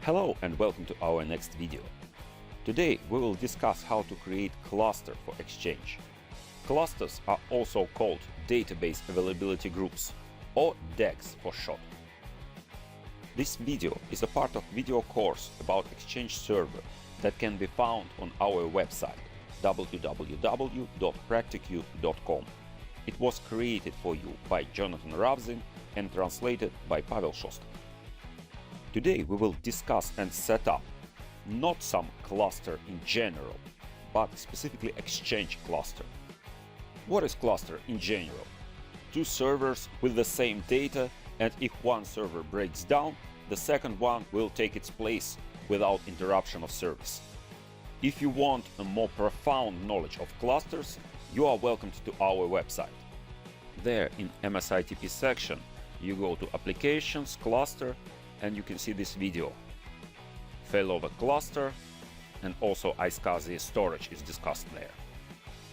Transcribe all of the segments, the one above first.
Hello and welcome to our next video. Today we will discuss how to create cluster for Exchange. Clusters are also called database availability groups, or DAGs for short. This video is a part of video course about Exchange server that can be found on our website www.practicu.com. It was created for you by Jonathan Ravzin and translated by Pavel Shostak. Today we will discuss and set up not some cluster in general, but specifically Exchange cluster. What is cluster in general? Two servers with the same data, and if one server breaks down, the second one will take its place without interruption of service. If you want a more profound knowledge of clusters, you are welcomed to our website. There in MSITP section, you go to Applications, Cluster, and you can see this video. Failover cluster, and also iSCSI storage is discussed there.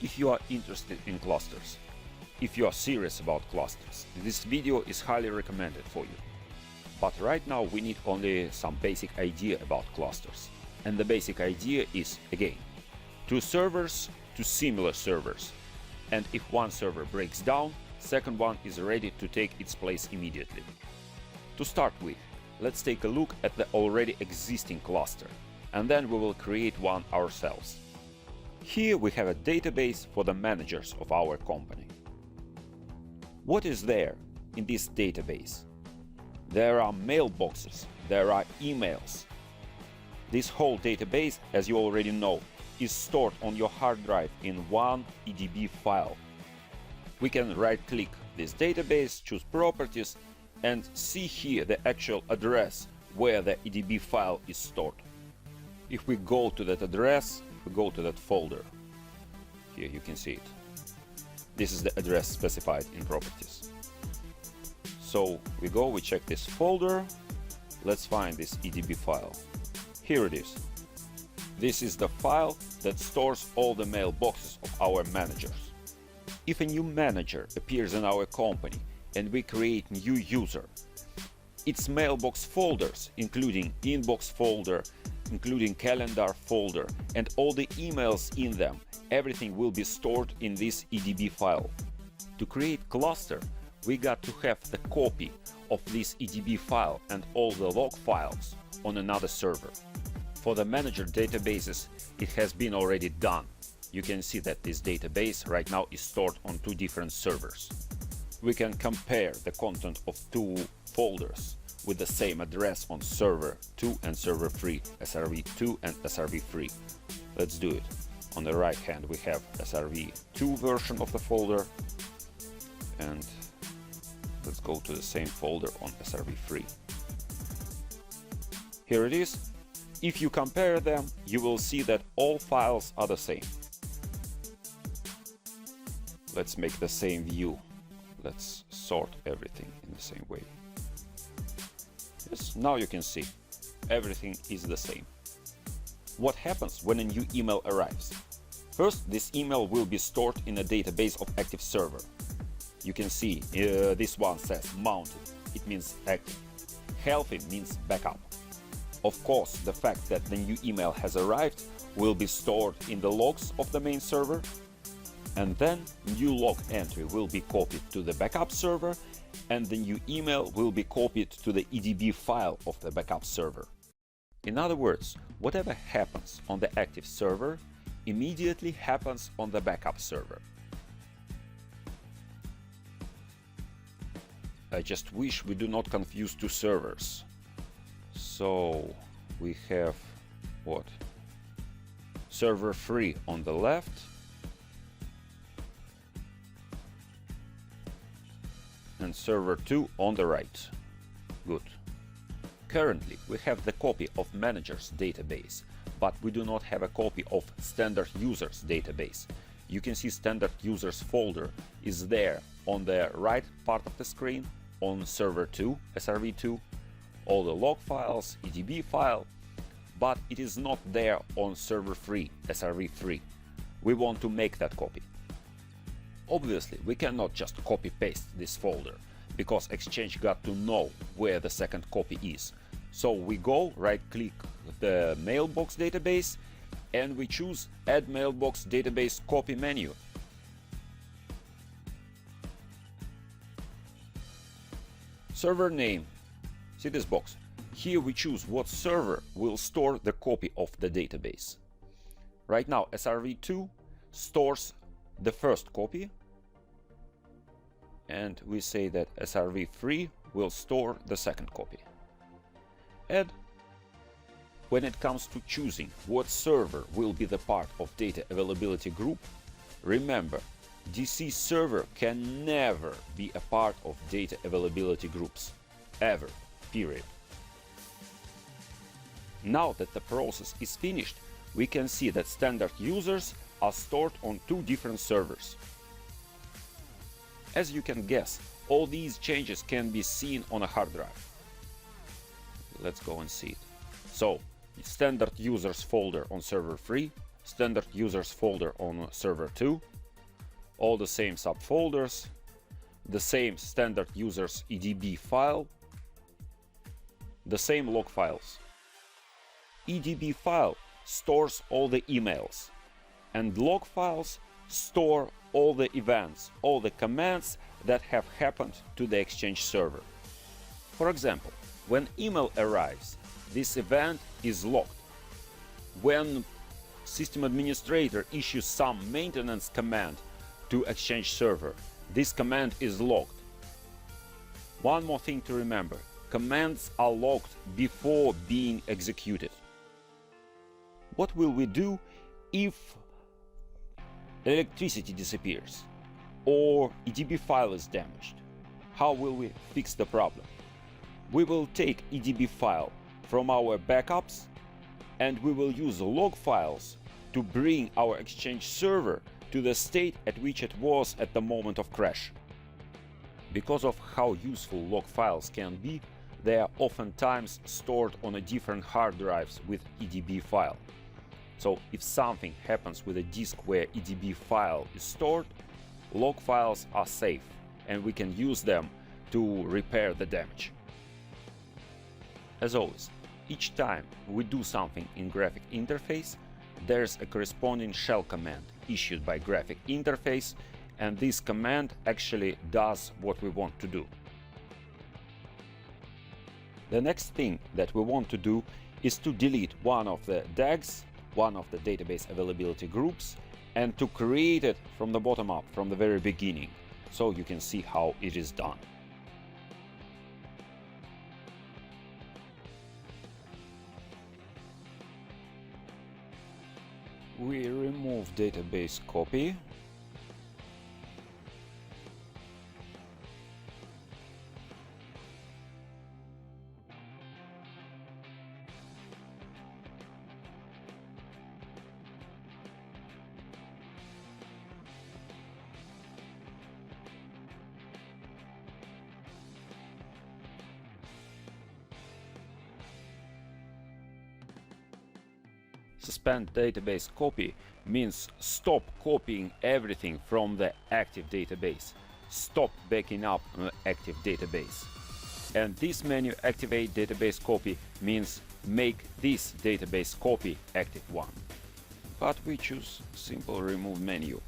If you are interested in clusters, if you are serious about clusters, this video is highly recommended for you. But right now we need only some basic idea about clusters. And the basic idea is, again, two servers, two similar servers. And if one server breaks down, second one is ready to take its place immediately. To start with, let's take a look at the already existing cluster, and then we will create one ourselves. Here we have a database for the managers of our company. What is there in this database? There are mailboxes, there are emails. This whole database, as you already know, is stored on your hard drive in one EDB file. We can right-click this database, choose Properties, and see here the actual address where the EDB file is stored. If we go to that address, we go to that folder. Here you can see it. This is the address specified in Properties. So we check this folder. Let's find this EDB file. Here it is. This is the file that stores all the mailboxes of our managers. If a new manager appears in our company and we create new user, its mailbox folders, including inbox folder, including calendar folder, and all the emails in them, everything will be stored in this EDB file. To create cluster, we got to have the copy of this EDB file and all the log files on another server. For the manager databases, it has been already done. You can see that this database right now is stored on two different servers. We can compare the content of two folders with the same address on server 2 and server 3, SRV2 and SRV3. Let's do it. On the right hand we have SRV2 version of the folder, and let's go to the same folder on SRV3. Here it is. If you compare them, you will see that all files are the same. Let's make the same view. Let's sort everything in the same way. Yes, now you can see everything is the same. What happens when a new email arrives? First, this email will be stored in a database of active server. You can see this one says mounted, it means active. Healthy means backup. Of course, the fact that the new email has arrived will be stored in the logs of the main server, and then new log entry will be copied to the backup server, and the new email will be copied to the EDB file of the backup server. In other words, whatever happens on the active server immediately happens on the backup server. I just wish we do not confuse two servers. So we have what? Server 3 on the left and server 2 on the right. Good. Currently we have the copy of managers database, but we do not have a copy of standard users database. You can see standard users folder is there on the right part of the screen on server 2, SRV2, all the log files, EDB file, but it is not there on server 3, SRV3. We want to make that copy. Obviously, we cannot just copy-paste this folder, because Exchange got to know where the second copy is. So we go, right-click the Mailbox database, and we choose Add Mailbox Database Copy menu. Server name. See this box? Here we choose what server will store the copy of the database. Right now SRV2 stores the first copy, and we say that SRV3 will store the second copy. Add. When it comes to choosing what server will be the part of data availability group, remember, DC server can never be a part of data availability groups, ever, period. Now that the process is finished, we can see that standard users are stored on two different servers. As you can guess, all these changes can be seen on a hard drive. Let's go and see it. So, standard users folder on server 3, standard users folder on server 2, all the same subfolders, the same standard users EDB file, the same log files. EDB file stores all the emails, and log files store all the events, all the commands that have happened to the Exchange server. For example, when email arrives, this event is logged. When system administrator issues some maintenance command to Exchange server, this command is logged. One more thing to remember, commands are logged before being executed. What will we do if electricity disappears or EDB file is damaged? How will we fix the problem? We will take EDB file from our backups and we will use log files to bring our Exchange server to the state at which it was at the moment of crash. Because of how useful log files can be, they are oftentimes stored on a different hard drives with EDB file. So if something happens with a disk where EDB file is stored, log files are safe and we can use them to repair the damage. As always, each time we do something in graphic interface, there's a corresponding shell command issued by graphic interface, and this command actually does what we want to do. The next thing that we want to do is to delete one of the DAGs, one of the database availability groups, and to create it from the bottom up, from the very beginning, so you can see how it is done. We remove database copy. Suspend database copy means stop copying everything from the active database. Stop backing up an active database. And this menu activate database copy means make this database copy active one. But we choose simple remove menu.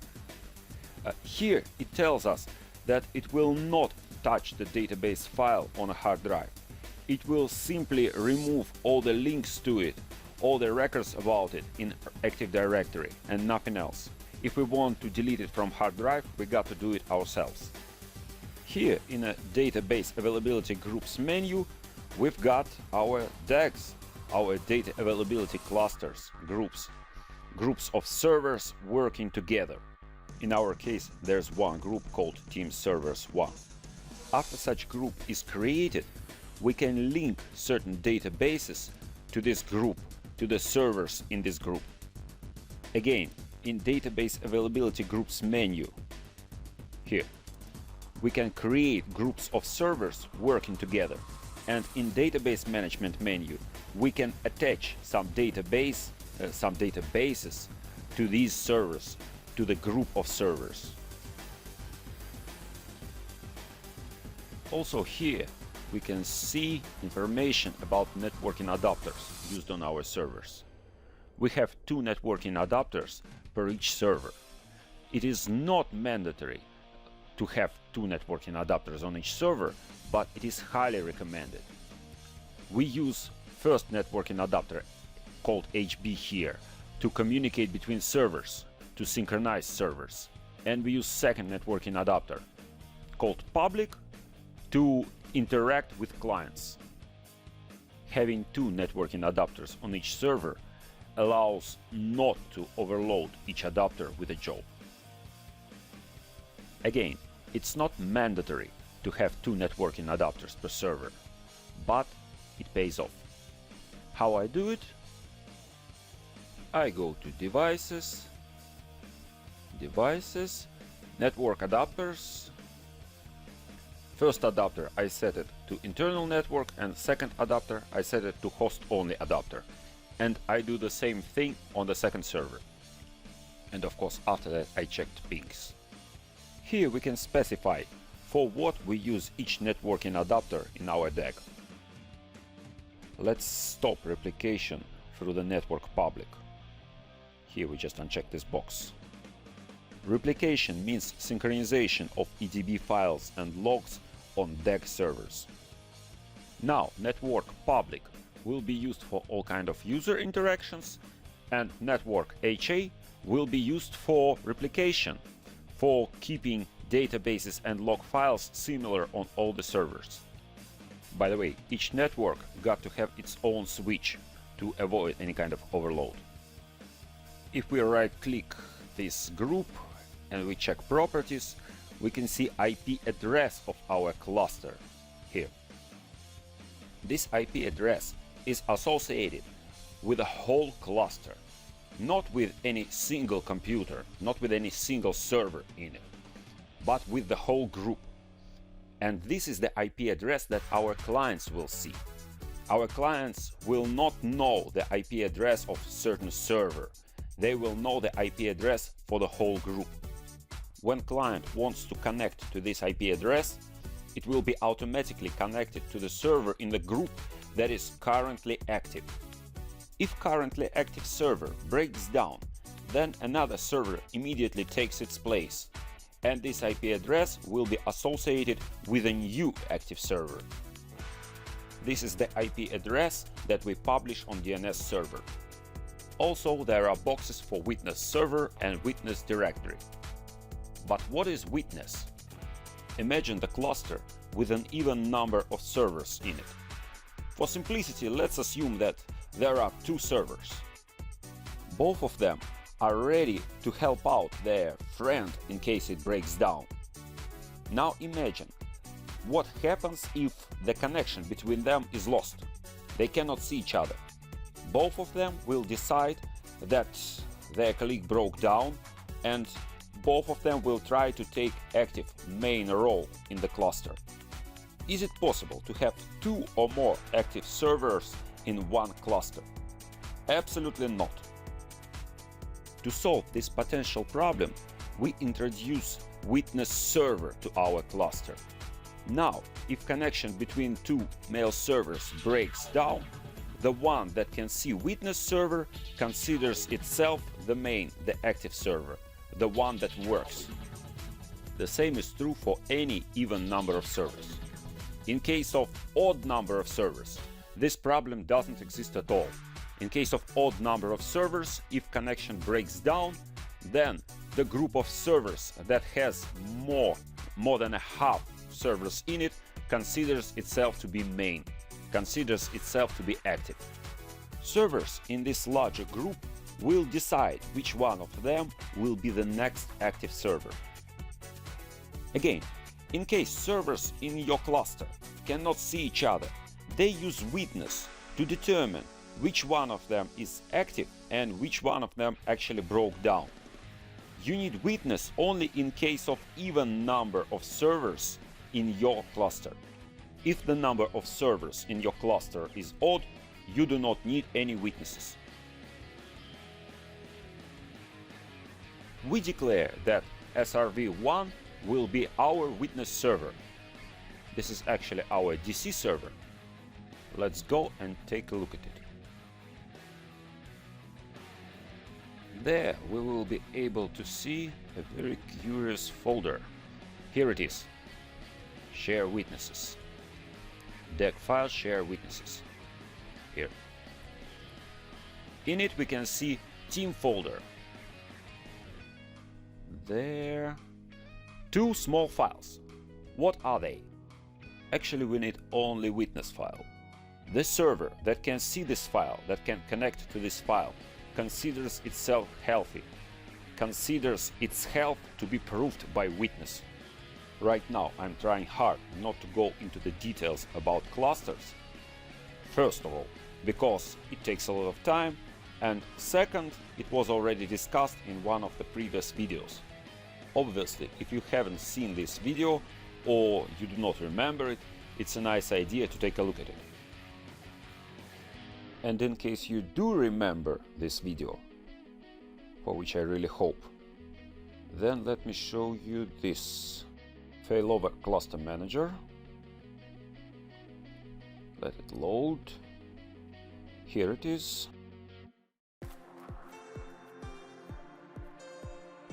Here it tells us that it will not touch the database file on a hard drive. It will simply remove all the links to it, all the records about it in Active Directory and nothing else. If we want to delete it from hard drive, we got to do it ourselves. Here in a database availability groups menu, we've got our DAGs, our data availability clusters, groups of servers working together. In our case, there's one group called Team Servers 1. After such group is created, we can link certain databases to this group, to the servers in this group. Again, in database availability groups menu, here, we can create groups of servers working together. And in database management menu, we can attach some databases to these servers, to the group of servers. Also here, we can see information about networking adapters used on our servers. We have 2 networking adapters per each server. It is not mandatory to have 2 networking adapters on each server, but it is highly recommended. We use first networking adapter, called HB here, to communicate between servers, to synchronize servers. And we use second networking adapter, called public, to interact with clients. Having 2 networking adapters on each server allows not to overload each adapter with a job. Again, it's not mandatory to have 2 networking adapters per server, but it pays off. How I do it? I go to Devices, Network Adapters. First adapter I set it to internal network, and second adapter I set it to host-only adapter. And I do the same thing on the second server. And of course after that I checked pings. Here we can specify for what we use each networking adapter in our DAG. Let's stop replication through the network public. Here we just uncheck this box. Replication means synchronization of EDB files and logs on DAG servers. Now, network public will be used for all kind of user interactions, and network HA will be used for replication, for keeping databases and log files similar on all the servers. By the way, each network got to have its own switch to avoid any kind of overload. If we right-click this group and we check properties, we can see IP address of our cluster here. This IP address is associated with the whole cluster, not with any single computer, not with any single server in it, but with the whole group. And this is the IP address that our clients will see. Our clients will not know the IP address of certain server. They will know the IP address for the whole group. When client wants to connect to this IP address, it will be automatically connected to the server in the group that is currently active. If currently active server breaks down, then another server immediately takes its place, and this IP address will be associated with a new active server. This is the IP address that we publish on DNS server. Also, there are boxes for witness server and witness directory. But what is witness? Imagine the cluster with an even number of servers in it. For simplicity, let's assume that there are 2 servers. Both of them are ready to help out their friend in case it breaks down. Now imagine what happens if the connection between them is lost. They cannot see each other. Both of them will decide that their colleague broke down, and both of them will try to take active main role in the cluster. Is it possible to have 2 or more active servers in one cluster? Absolutely not. To solve this potential problem, we introduce witness server to our cluster. Now, if connection between 2 mail servers breaks down, the one that can see witness server considers itself the main, the active server, the one that works. The same is true for any even number of servers. In case of odd number of servers, this problem doesn't exist at all. In case of odd number of servers, if connection breaks down, then the group of servers that has more than a half servers in it considers itself to be main, considers itself to be active. Servers in this larger group will decide which one of them will be the next active server. Again, in case servers in your cluster cannot see each other, they use witness to determine which one of them is active and which one of them actually broke down. You need witness only in case of even number of servers in your cluster. If the number of servers in your cluster is odd, you do not need any witnesses. We declare that SRV1 will be our witness server. This is actually our DC server. Let's go and take a look at it. There we will be able to see a very curious folder. Here it is. Share witnesses. DAG file share witnesses. Here. In it we can see team folder. There. 2 small files. What are they? Actually we need only witness file. The server that can see this file, that can connect to this file, considers itself healthy, considers its health to be proved by witness. Right now I'm trying hard not to go into the details about clusters. First of all, because it takes a lot of time, and second, it was already discussed in one of the previous videos. Obviously, if you haven't seen this video or you do not remember it, it's a nice idea to take a look at it. And in case you do remember this video, for which I really hope, then let me show you this failover cluster manager. Let it load. Here it is.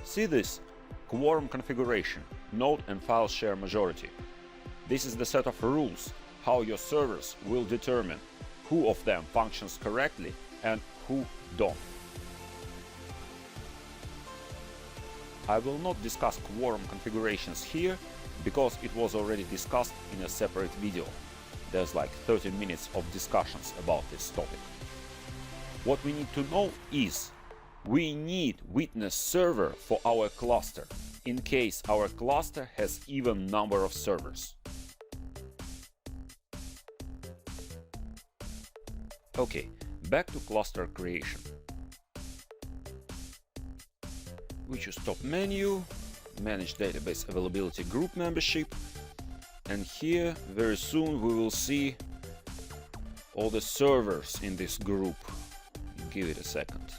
See this? Quorum configuration, node and file share majority. This is the set of rules how your servers will determine who of them functions correctly and who don't. I will not discuss quorum configurations here because it was already discussed in a separate video. There's like 13 minutes of discussions about this topic. What we need to know is we need witness server for our cluster in case our cluster has even number of servers. Okay, back to cluster creation. We choose top menu, manage database availability group membership, and here very soon we will see all the servers in this group. Give it a second.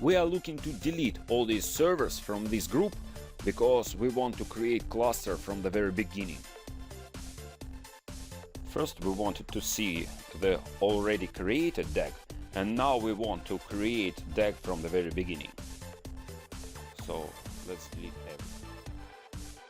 We are looking to delete all these servers from this group because we want to create cluster from the very beginning. First we wanted to see the already created DAG, and now we want to create DAG from the very beginning. So let's delete